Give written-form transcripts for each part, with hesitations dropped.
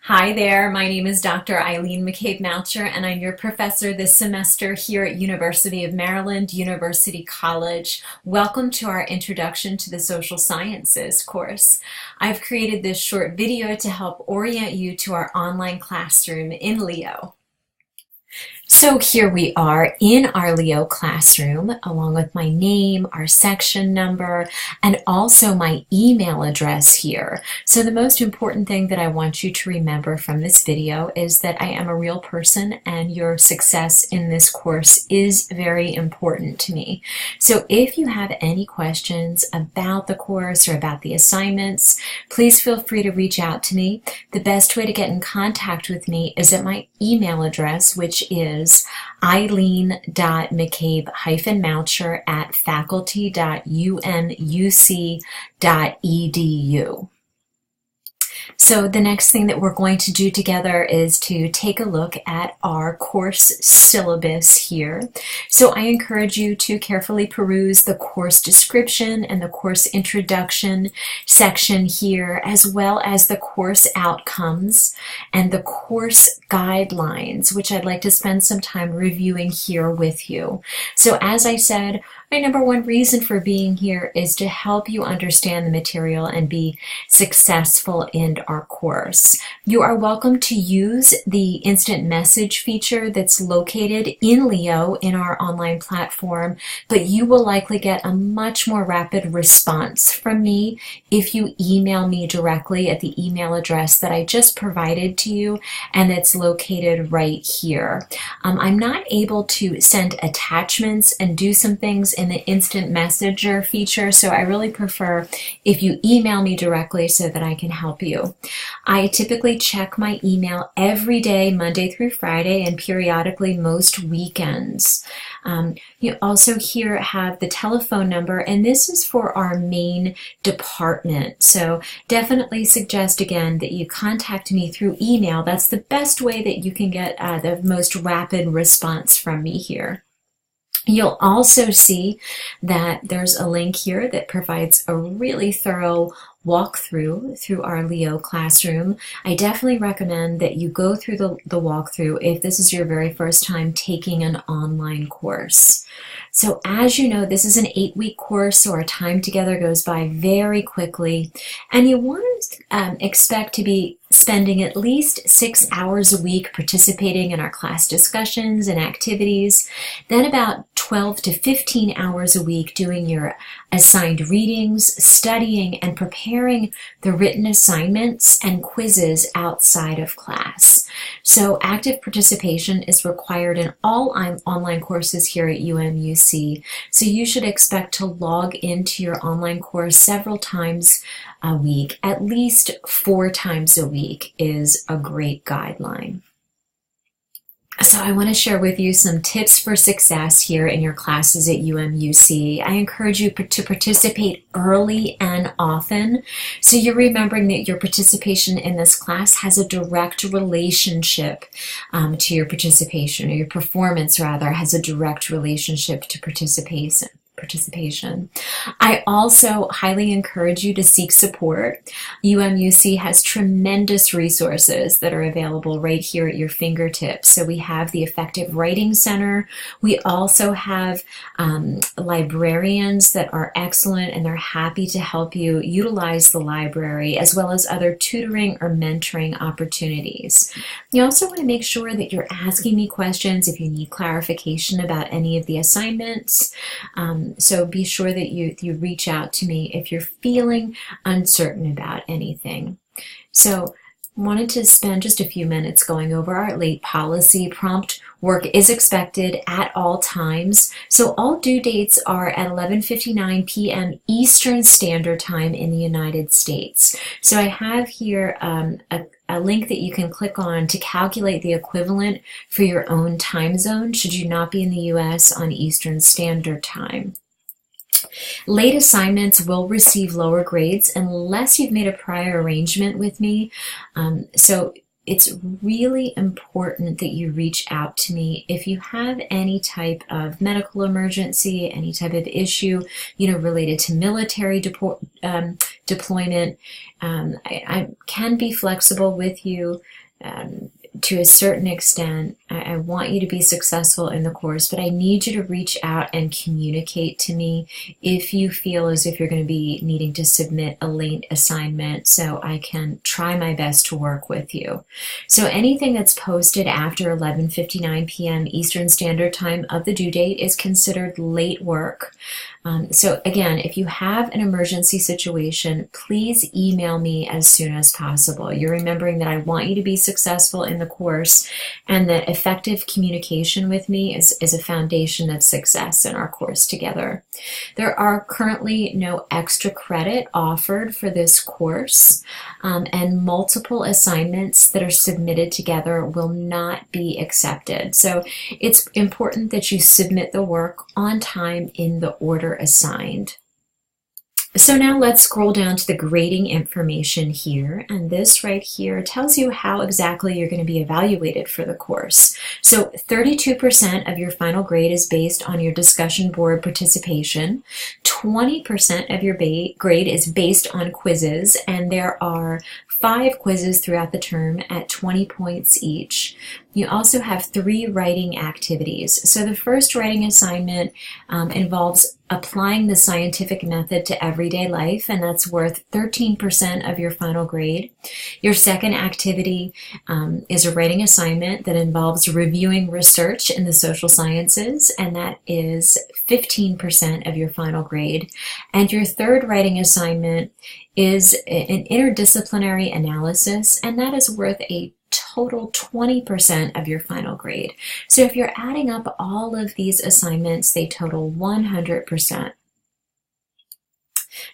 Hi there, my name is Dr. Eileen McCabe-Moucher, and I'm your professor this semester here at University of Maryland, University College. Welcome to our Introduction to the Social Sciences course. I've created this short video to help orient you to our online classroom in Leo. So here we are in our Leo classroom, along with my name, our section number, and also my email address here. So the most important thing that I want you to remember from this video is that I am a real person and your success in this course is very important to me. So if you have any questions about the course or about the assignments, please feel free to reach out to me. The best way to get in contact with me is at my email address, which is eileen.mccabe-moucher@faculty.umuc.edu. So the next thing that we're going to do together is to take a look at our course syllabus here. So I encourage you to carefully peruse the course description and the course introduction section here, as well as the course outcomes and the course guidelines, which I'd like to spend some time reviewing here with you. So as I said, my number one reason for being here is to help you understand the material and be successful in our course. You are welcome to use the instant message feature that's located in Leo in our online platform, but you will likely get a much more rapid response from me if you email me directly at the email address that I just provided to you and that's located right here. I'm not able to send attachments and do some things in the instant messenger feature, so I really prefer if you email me directly so that I can help you. I typically check my email every day, Monday through Friday, and periodically most weekends. You also here have the telephone number, and this is for our main department. So definitely suggest again that you contact me through email. That's the best way that you can get the most rapid response from me here. You'll also see that there's a link here that provides a really thorough walkthrough through our Leo classroom. I definitely recommend that you go through the walkthrough if this is your very first time taking an online course. So as you know, this is an 8-week course, so our time together goes by very quickly, and you want to expect to be spending at least 6 hours a week participating in our class discussions and activities, then about 12 to 15 hours a week doing your assigned readings, studying, and preparing the written assignments and quizzes outside of class. So active participation is required in all online courses here at UMUC, so you should expect to log into your online course several times a week. At least 4 times a week is a great guideline. So I want to share with you some tips for success here in your classes at UMUC. I encourage you to participate early and often, so you're remembering that your participation in this class has a direct relationship to your participation, or your performance rather has a direct relationship to participation. I also highly encourage you to seek support. UMUC has tremendous resources that are available right here at your fingertips. So we have the Effective Writing Center. We also have librarians that are excellent, and they're happy to help you utilize the library, as well as other tutoring or mentoring opportunities. You also want to make sure that you're asking me questions if you need clarification about any of the assignments. So be sure that you reach out to me if you're feeling uncertain about anything. So wanted to spend just a few minutes going over our late policy. Prompt work is expected at all times. So all due dates are at 11:59 p.m. Eastern Standard Time in the United States. So I have here a link that you can click on to calculate the equivalent for your own time zone should you not be in the U.S. on Eastern Standard Time. Late assignments will receive lower grades unless you've made a prior arrangement with me. So it's really important that you reach out to me if you have any type of medical emergency, any type of issue, related to military deployment. I can be flexible with you to a certain extent. I want you to be successful in the course, but I need you to reach out and communicate to me if you feel as if you're going to be needing to submit a late assignment so I can try my best to work with you. So anything that's posted after 11:59 p.m. Eastern Standard Time of the due date is considered late work. So again, if you have an emergency situation, please email me as soon as possible. You're remembering that I want you to be successful in the course, and that effective communication with me is a foundation of success in our course together. There are currently no extra credit offered for this course, and multiple assignments that are submitted together will not be accepted. So it's important that you submit the work on time in the order assigned. So now let's scroll down to the grading information here, and this right here tells you how exactly you're going to be evaluated for the course. So 32% of your final grade is based on your discussion board participation. 20% of your grade is based on quizzes, and there are 5 quizzes throughout the term at 20 points each. You also have 3 writing activities. So the first writing assignment involves applying the scientific method to everyday life, and that's worth 13% of your final grade. Your second activity is a writing assignment that involves reviewing research in the social sciences, and that is 15% of your final grade. And your third writing assignment is an interdisciplinary analysis, and that is worth a total 20% of your final grade. So if you're adding up all of these assignments, they total 100%.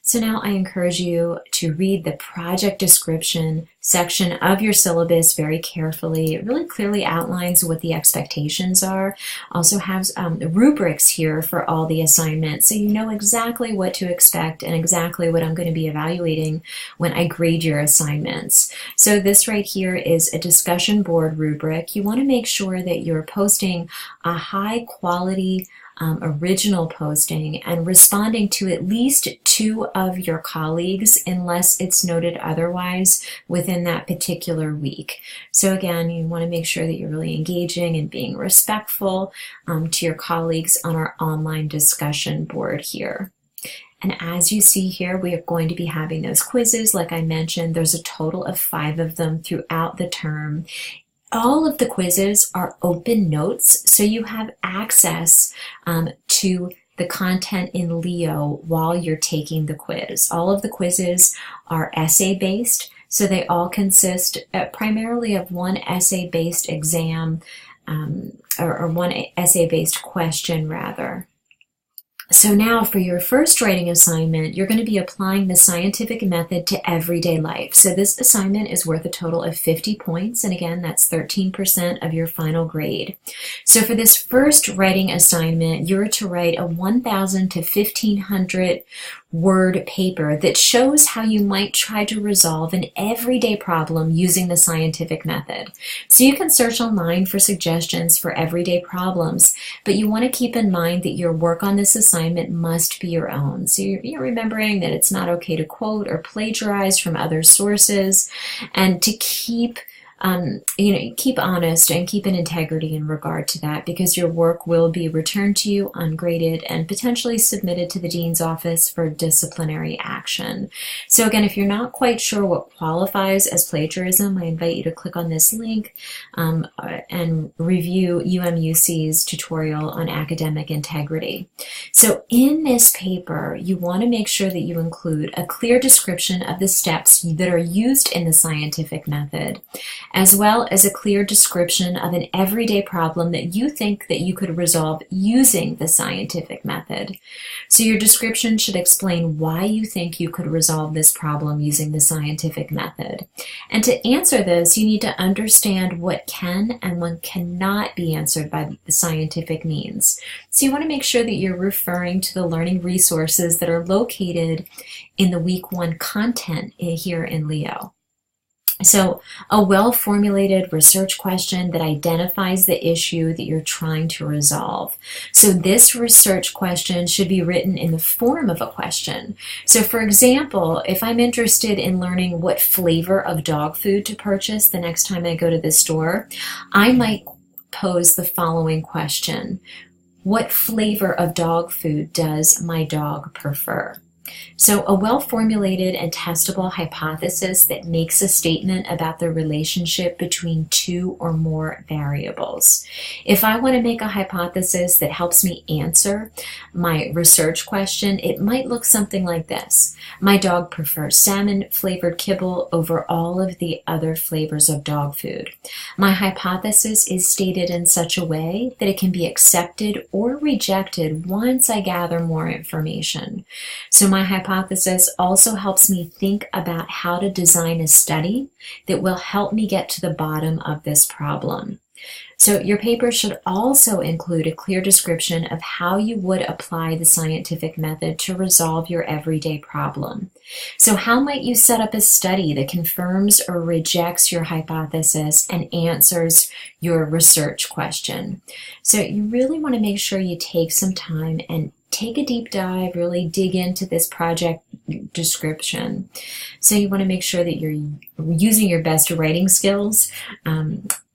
So now I encourage you to read the project description section of your syllabus very carefully. It really clearly outlines what the expectations are. Also has rubrics here for all the assignments, so you know exactly what to expect and exactly what I'm going to be evaluating when I grade your assignments. So this right here is a discussion board rubric. You want to make sure that you're posting a high quality original posting and responding to at least 2 of your colleagues unless it's noted otherwise within that particular week. So again, you want to make sure that you're really engaging and being respectful to your colleagues on our online discussion board here. And as you see here, we are going to be having those quizzes. Like I mentioned, there's a total of 5 of them throughout the term. All of the quizzes are open notes, so you have access to the content in Leo while you're taking the quiz. All of the quizzes are essay-based, so they all consist primarily of one essay-based exam, or one essay-based question, rather. So now for your first writing assignment, you're going to be applying the scientific method to everyday life. So this assignment is worth a total of 50 points, and again, that's 13% of your final grade. So for this first writing assignment, you're to write a 1,000 to 1,500 word paper that shows how you might try to resolve an everyday problem using the scientific method. So you can search online for suggestions for everyday problems, but you want to keep in mind that your work on this assignment must be your own. So you're remembering that it's not okay to quote or plagiarize from other sources, and to keep keep honest and keep an integrity in regard to that, because your work will be returned to you ungraded and potentially submitted to the dean's office for disciplinary action. So again, if you're not quite sure what qualifies as plagiarism, I invite you to click on this link and review UMUC's tutorial on academic integrity. So in this paper, you want to make sure that you include a clear description of the steps that are used in the scientific method, as well as a clear description of an everyday problem that you think that you could resolve using the scientific method. So your description should explain why you think you could resolve this problem using the scientific method. And to answer this, you need to understand what can and what cannot be answered by the scientific means. So you want to make sure that you're referring to the learning resources that are located in the week 1 content here in Leo. So a well-formulated research question that identifies the issue that you're trying to resolve. So this research question should be written in the form of a question. So for example, if I'm interested in learning what flavor of dog food to purchase the next time I go to the store, I might pose the following question. What flavor of dog food does my dog prefer? So a well-formulated and testable hypothesis that makes a statement about the relationship between two or more variables. If I want to make a hypothesis that helps me answer my research question, it might look something like this. My dog prefers salmon-flavored kibble over all of the other flavors of dog food. My hypothesis is stated in such a way that it can be accepted or rejected once I gather more information. So my hypothesis also helps me think about how to design a study that will help me get to the bottom of this problem. So your paper should also include a clear description of how you would apply the scientific method to resolve your everyday problem. So how might you set up a study that confirms or rejects your hypothesis and answers your research question? So you really want to make sure you take some time and take a deep dive, really dig into this project description. So you want to make sure that you're using your best writing skills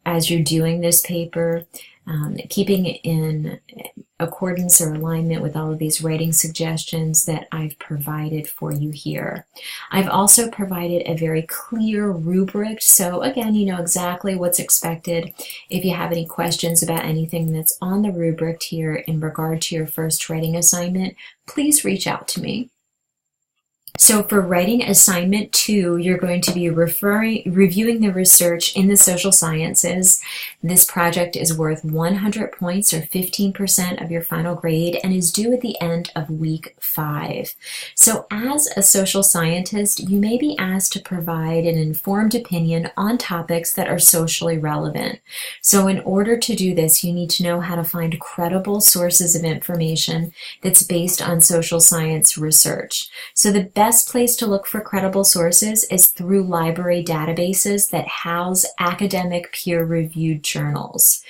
as you're doing this paper, keeping in accordance or alignment with all of these writing suggestions that I've provided for you here. I've also provided a very clear rubric, so again, you know exactly what's expected. If you have any questions about anything that's on the rubric here in regard to your first writing assignment, please reach out to me. So for writing assignment 2, you're going to be reviewing the research in the social sciences. This project is worth 100 points or 15% of your final grade and is due at the end of week 5. So as a social scientist, you may be asked to provide an informed opinion on topics that are socially relevant. So in order to do this, you need to know how to find credible sources of information that's based on social science research. So the best place to look for credible sources is through library databases that house academic peer-reviewed journals.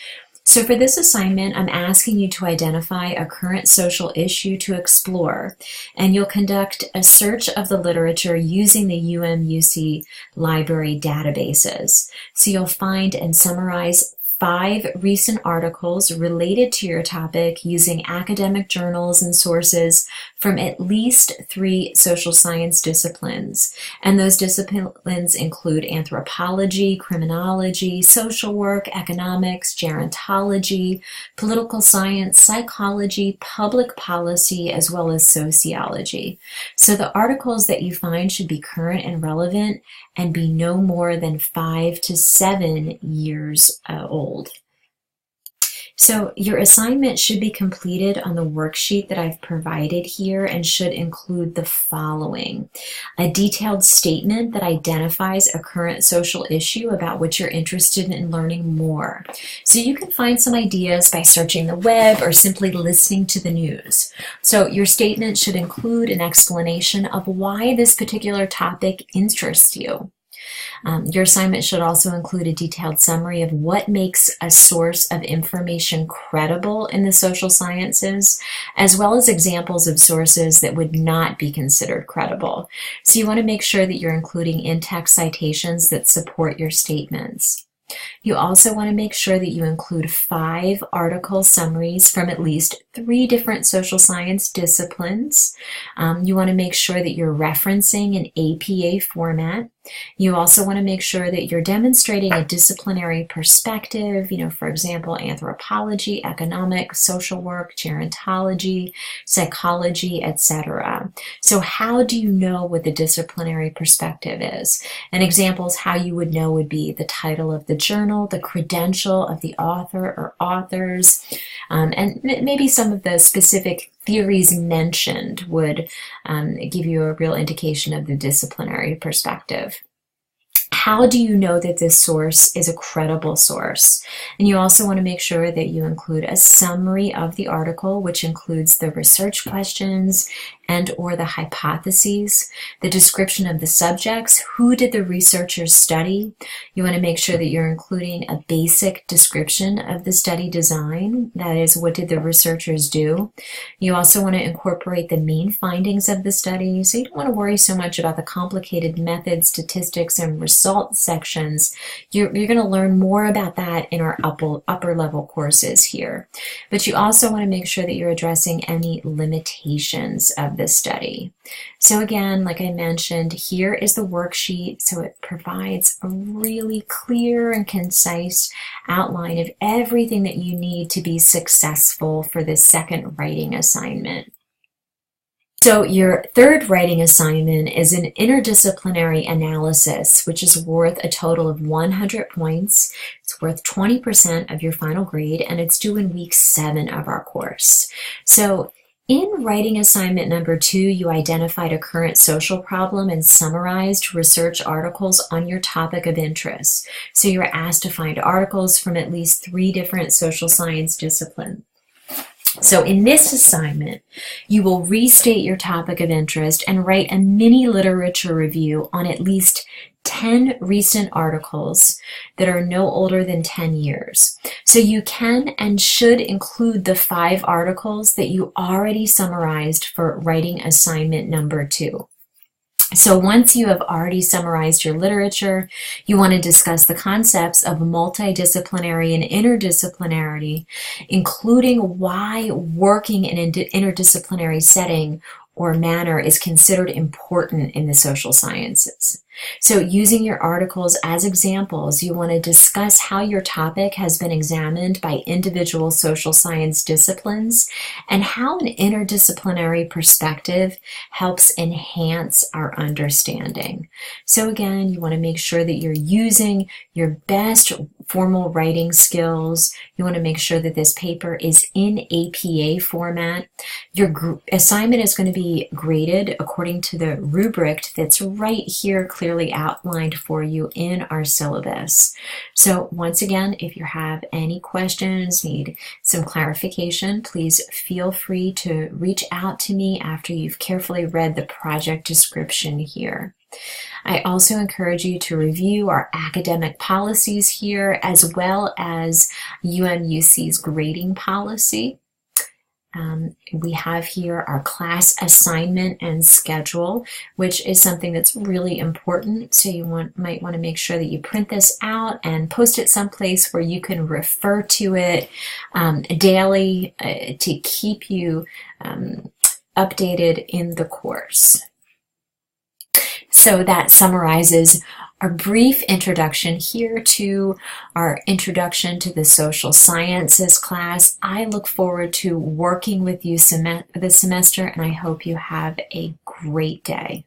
So for this assignment, I'm asking you to identify a current social issue to explore, and you'll conduct a search of the literature using the UMUC library databases. So you'll find and summarize 5 recent articles related to your topic using academic journals and sources from at least 3 social science disciplines. And those disciplines include anthropology, criminology, social work, economics, gerontology, political science, psychology, public policy, as well as sociology. So the articles that you find should be current and relevant and be no more than 5 to 7 years old. So your assignment should be completed on the worksheet that I've provided here and should include the following: a detailed statement that identifies a current social issue about which you're interested in learning more. So you can find some ideas by searching the web or simply listening to the news. So your statement should include an explanation of why this particular topic interests you. Your assignment should also include a detailed summary of what makes a source of information credible in the social sciences, as well as examples of sources that would not be considered credible. So you want to make sure that you're including in-text citations that support your statements. You also want to make sure that you include 5 article summaries from at least 3 different social science disciplines. You want to make sure that you're referencing an APA format. You also want to make sure that you're demonstrating a disciplinary perspective, for example, anthropology, economics, social work, gerontology, psychology, etc. So how do you know what the disciplinary perspective is? An example is how you would know would be the title of the journal, the credential of the author or authors, and maybe some of the specific theories mentioned would give you a real indication of the disciplinary perspective. How do you know that this source is a credible source? And you also want to make sure that you include a summary of the article, which includes the research questions and or the hypotheses, the description of the subjects, who did the researchers study. You want to make sure that you're including a basic description of the study design, that is, what did the researchers do. You also want to incorporate the main findings of the study, so you don't want to worry so much about the complicated methods, statistics, and results sections. You're going to learn more about that in our upper level courses here. But you also want to make sure that you're addressing any limitations of the study. So again, like I mentioned, here is the worksheet. So it provides a really clear and concise outline of everything that you need to be successful for this second writing assignment. So your third writing assignment is an interdisciplinary analysis, which is worth a total of 100 points. It's worth 20% of your final grade, and it's due in week 7 of our course. So in writing assignment number 2, you identified a current social problem and summarized research articles on your topic of interest. So you were asked to find articles from at least 3 different social science disciplines. So in this assignment, you will restate your topic of interest and write a mini literature review on at least 10 recent articles that are no older than 10 years. So you can and should include the 5 articles that you already summarized for writing assignment number 2. So once you have already summarized your literature, you want to discuss the concepts of multidisciplinary and interdisciplinarity, including why working in an interdisciplinary setting or manner is considered important in the social sciences. So using your articles as examples, you want to discuss how your topic has been examined by individual social science disciplines and how an interdisciplinary perspective helps enhance our understanding. So again, you want to make sure that you're using your best formal writing skills. You want to make sure that this paper is in APA format. Your assignment is going to be graded according to the rubric that's right here clearly outlined for you in our syllabus. So once again, if you have any questions, need some clarification, please feel free to reach out to me after you've carefully read the project description here. I also encourage you to review our academic policies here, as well as UMUC's grading policy. We have here our class assignment and schedule, which is something that's really important. So you might want to make sure that you print this out and post it someplace where you can refer to it daily to keep you updated in the course. So that summarizes our brief introduction here to our Introduction to the Social Sciences class. I look forward to working with you this semester, and I hope you have a great day.